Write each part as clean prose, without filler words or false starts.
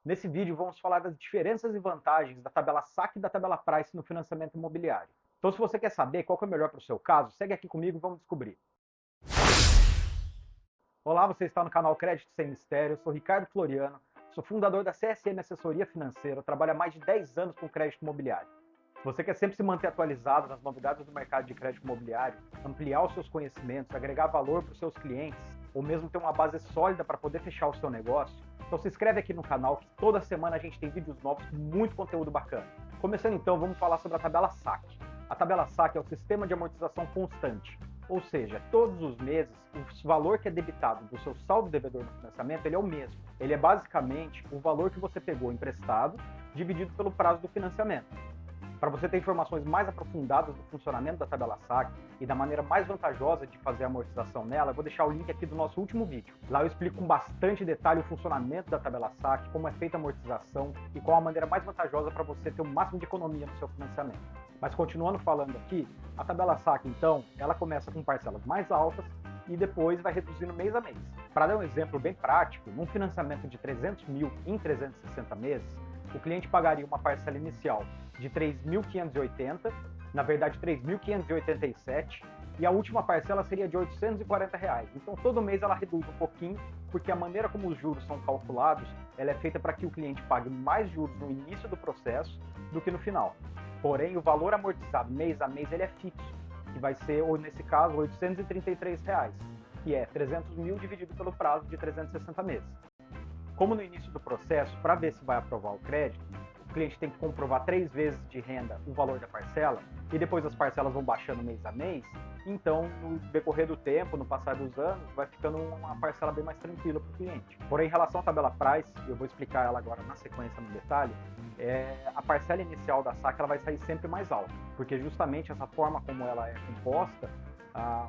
Nesse vídeo vamos falar das diferenças e vantagens da tabela saque e da tabela price no financiamento imobiliário. Então se você quer saber qual que é o melhor para o seu caso, segue aqui comigo e vamos descobrir. Olá, você está no canal Crédito Sem Mistério, eu sou Ricardo Floriano, sou fundador da CSM Assessoria Financeira, trabalho há mais de 10 anos com crédito imobiliário. Se você quer sempre se manter atualizado nas novidades do mercado de crédito imobiliário, ampliar os seus conhecimentos, agregar valor para os seus clientes, ou mesmo ter uma base sólida para poder fechar o seu negócio, então se inscreve aqui no canal que toda semana a gente tem vídeos novos com muito conteúdo bacana. Começando então, vamos falar sobre a tabela saque. A tabela saque é o sistema de amortização constante, ou seja, todos os meses o valor que é debitado do seu saldo devedor no financiamento ele é o mesmo. Ele é basicamente o valor que você pegou emprestado dividido pelo prazo do financiamento. Para você ter informações mais aprofundadas do funcionamento da tabela saque e da maneira mais vantajosa de fazer a amortização nela, eu vou deixar o link aqui do nosso último vídeo. Lá eu explico com bastante detalhe o funcionamento da tabela saque, como é feita a amortização e qual a maneira mais vantajosa para você ter o máximo de economia no seu financiamento. Mas continuando falando aqui, a tabela saque então, ela começa com parcelas mais altas e depois vai reduzindo mês a mês. Para dar um exemplo bem prático, num financiamento de 300 mil em 360 meses, o cliente pagaria uma parcela inicial de 3.580, na verdade 3.587, e a última parcela seria de R$840. Então todo mês ela reduz um pouquinho, porque a maneira como os juros são calculados, ela é feita para que o cliente pague mais juros no início do processo do que no final. Porém, o valor amortizado mês a mês ele é fixo, que vai ser, ou nesse caso, R$833, que é 300 mil dividido pelo prazo de 360 meses. Como no início do processo, para ver se vai aprovar o crédito, o cliente tem que comprovar 3 vezes de renda o valor da parcela, e depois as parcelas vão baixando mês a mês, então no decorrer do tempo, no passar dos anos, vai ficando uma parcela bem mais tranquila para o cliente. Porém, em relação à tabela price, eu vou explicar ela agora na sequência no detalhe, a parcela inicial da saque ela vai sair sempre mais alta, porque justamente essa forma como ela é composta,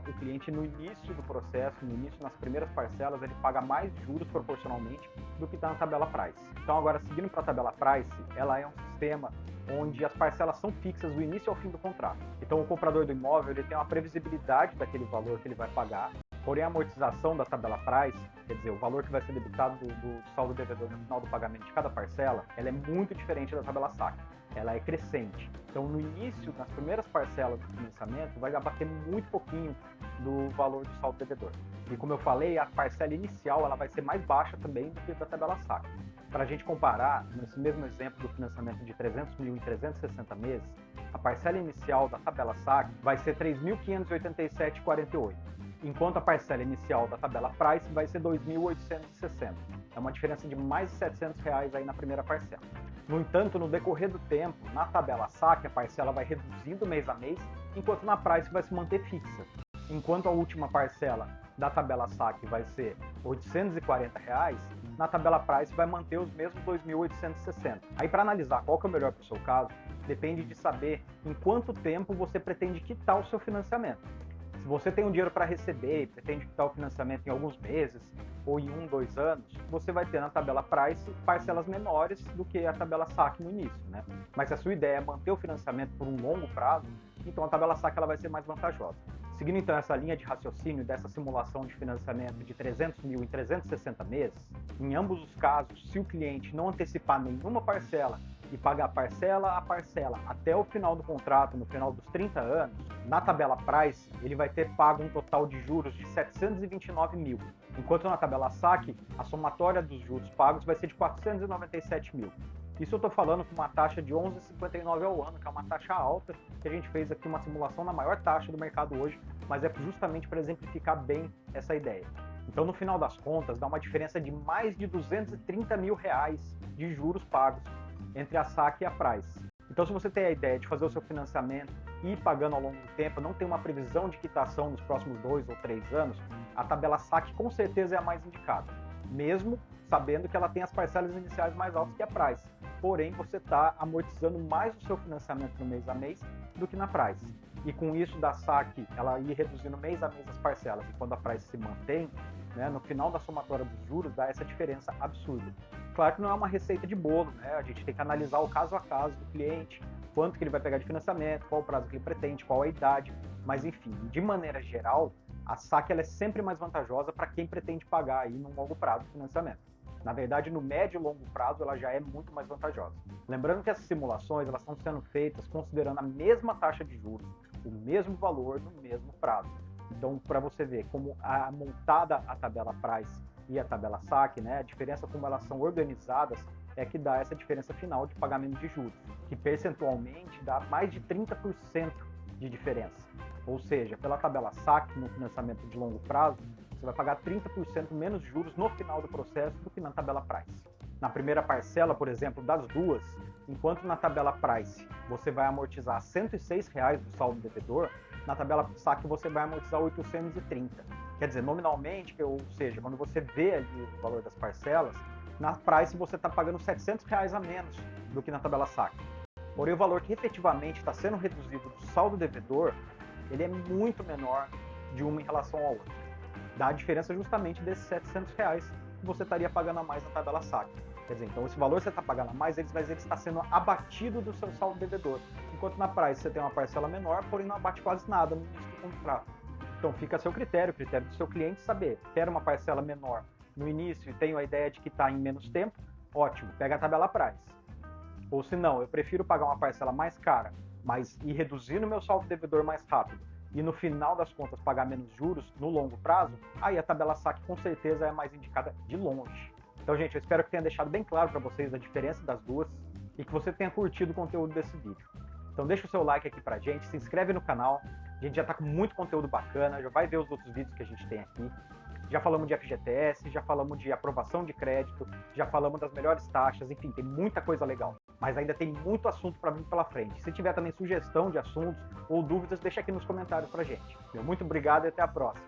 o cliente no início do processo, no início nas primeiras parcelas, ele paga mais juros proporcionalmente do que está na tabela price. Então agora seguindo para a tabela price, ela é um sistema onde as parcelas são fixas do início ao fim do contrato. Então o comprador do imóvel ele tem uma previsibilidade daquele valor que ele vai pagar, porém a amortização da tabela price, quer dizer, o valor que vai ser debitado do saldo devedor no final do pagamento de cada parcela, ela é muito diferente da tabela saque. Ela é crescente. Então, no início, nas primeiras parcelas do financiamento, vai abater muito pouquinho do valor do saldo devedor. E como eu falei, a parcela inicial ela vai ser mais baixa também do que da tabela saque. Para a gente comparar, nesse mesmo exemplo do financiamento de 300 mil em 360 meses, a parcela inicial da tabela saque vai ser R$ 3.587,48, enquanto a parcela inicial da tabela price vai ser R$ 2.860. É uma diferença de mais de R$700 aí na primeira parcela. No entanto, no decorrer do tempo, na tabela saque, a parcela vai reduzindo mês a mês, enquanto na price vai se manter fixa. Enquanto a última parcela da tabela saque vai ser R$840, na tabela price vai manter os mesmos 2.860. Aí para analisar qual que é o melhor para o seu caso, depende de saber em quanto tempo você pretende quitar o seu financiamento. Se você tem um dinheiro para receber e pretende quitar o financiamento em alguns meses ou em 1, 2 anos, você vai ter na tabela price parcelas menores do que a tabela saque no início, né? Mas se a sua ideia é manter o financiamento por um longo prazo, então a tabela saque ela vai ser mais vantajosa. Seguindo então essa linha de raciocínio dessa simulação de financiamento de 300 mil em 360 meses, em ambos os casos, se o cliente não antecipar nenhuma parcela e pagar parcela a parcela até o final do contrato, no final dos 30 anos, na tabela price, ele vai ter pago um total de juros de 729 mil, enquanto na tabela saque, a somatória dos juros pagos vai ser de 497 mil. Isso eu estou falando com uma taxa de 11,59 ao ano, que é uma taxa alta, que a gente fez aqui uma simulação na maior taxa do mercado hoje, mas é justamente para exemplificar bem essa ideia. Então, no final das contas, dá uma diferença de mais de 230 mil reais de juros pagos entre a saque e a price. Então, se você tem a ideia de fazer o seu financiamento e ir pagando ao longo do tempo, não tem uma previsão de quitação nos próximos 2 ou 3 anos, a tabela saque com certeza é a mais indicada, mesmo sabendo que ela tem as parcelas iniciais mais altas que a price. Porém, você está amortizando mais o seu financiamento no mês a mês do que na price. E com isso da saque, ela ir reduzindo mês a mês as parcelas, e quando a price se mantém, né, no final da somatória dos juros, dá essa diferença absurda. Claro que não é uma receita de bolo, né? A gente tem que analisar o caso a caso do cliente, quanto que ele vai pegar de financiamento, qual o prazo que ele pretende, qual a idade, mas enfim, de maneira geral, a saque ela é sempre mais vantajosa para quem pretende pagar aí num longo prazo de financiamento. Na verdade, no médio e longo prazo, ela já é muito mais vantajosa. Lembrando que essas simulações elas estão sendo feitas considerando a mesma taxa de juros, o mesmo valor no mesmo prazo. Então, para você ver como a montada a tabela price e a tabela saque, né, a diferença como elas são organizadas é que dá essa diferença final de pagamento de juros, que percentualmente dá mais de 30% de diferença. Ou seja, pela tabela saque no financiamento de longo prazo, você vai pagar 30% menos juros no final do processo do que na tabela price. Na primeira parcela, por exemplo, das duas, enquanto na tabela price você vai amortizar R$ 106 do saldo devedor, na tabela saque você vai amortizar 830. Quer dizer, nominalmente, ou seja, quando você vê ali o valor das parcelas, na price você está pagando R$ 700 a menos do que na tabela saque. Porém, o valor que efetivamente está sendo reduzido do saldo devedor, ele é muito menor de uma em relação à outra. Dá a diferença justamente desses R$ 700 que você estaria pagando a mais na tabela saque. Quer dizer, então esse valor que você está pagando a mais, ele está sendo abatido do seu saldo devedor. Enquanto na price você tem uma parcela menor, porém não abate quase nada no início do contrato. Então fica a seu critério, o critério do seu cliente saber. Quer uma parcela menor no início e tenho a ideia de que está em menos tempo, ótimo, pega a tabela price. Ou se não, eu prefiro pagar uma parcela mais cara, mas ir reduzindo meu saldo devedor mais rápido e no final das contas pagar menos juros no longo prazo, aí a tabela saque com certeza é a mais indicada de longe. Então, gente, eu espero que tenha deixado bem claro para vocês a diferença das duas e que você tenha curtido o conteúdo desse vídeo. Então deixa o seu like aqui pra gente, se inscreve no canal, a gente já tá com muito conteúdo bacana, já vai ver os outros vídeos que a gente tem aqui. Já falamos de FGTS, já falamos de aprovação de crédito, já falamos das melhores taxas, enfim, tem muita coisa legal. Mas ainda tem muito assunto para vir pela frente. Se tiver também sugestão de assuntos ou dúvidas, deixa aqui nos comentários pra gente. Muito obrigado e até a próxima.